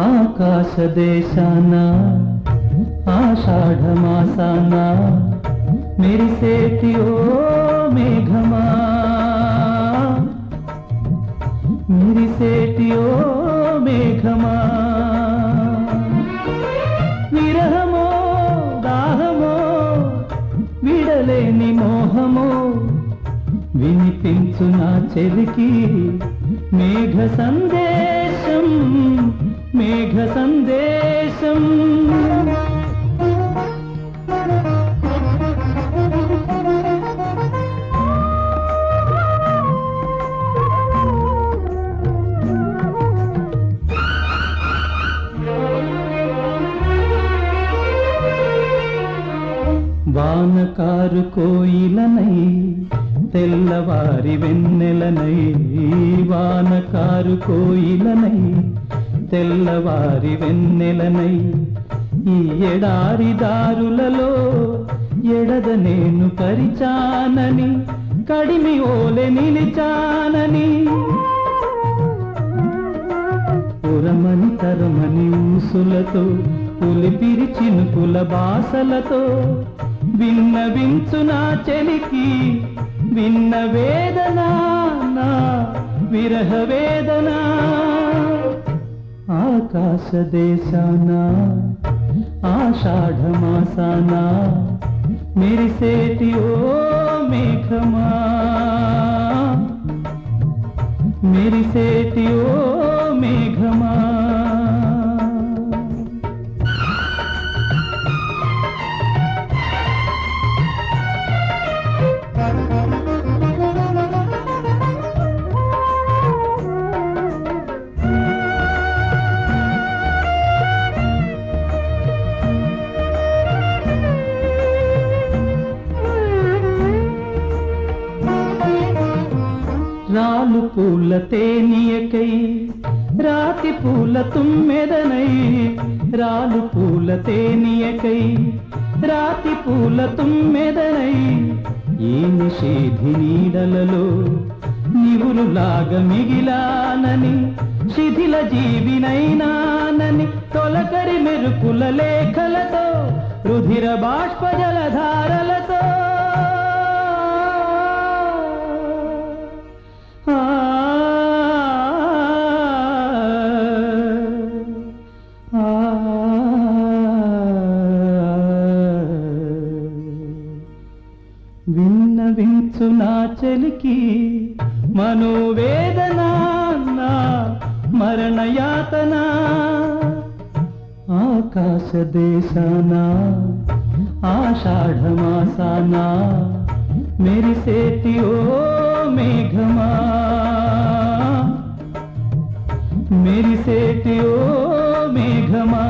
ఆకాశ దేశాన ఆషాఢమాసాన మెరిసేటి ఓ మేఘమా, మెరిసేటి ఓ మేఘమా, విరహమో దాహమో విడలేని మోహమో వినిపించు నా చెలికి మేఘ సందేశం, మేఘ సందేశం. వానకారు కోయిలనై తెల్లవారి వెన్నెలనై, వానకారు కోయిలనై తెల్లవారి వెన్నెలనై, ఈ ఎడారి దారులలో ఎడద నేను పరిచానని కడిమి ఓలె నిలిచానని, పురమని తరమని ఊసులతో పులిపిరి చినుకుల బాసలతో విన్నవించు నా చెలికి విన్న వేదన, నా విరహ వేదన. ఆకాశ దేశాన ఆషాఢమాసాన మెరిసేటి ఓ మేఘమా, మెరిసేటి ఓ మేఘమా. రాలు పూల తేనియకై రాతి పూల తుమ్మెదనై, రాలు పూల తేనియకై రాతి పూల తుమ్మెదనై, ఈ నిషేధి నీడలలో నివురులాగా మిగిలానని శిథిల జీవినైనానని తొలకరి మెరుపుల లేఖలతో రుధిర బాష్ప జలధారలతో విన్నవించు నా చెలికి మనోవేదన, నా మరణయాతన. ఆకాశ దేశాన ఆషాఢమాసాన మెరిసేటి ఓ మేఘమా, మెరిసేటి ఓ మేఘమా.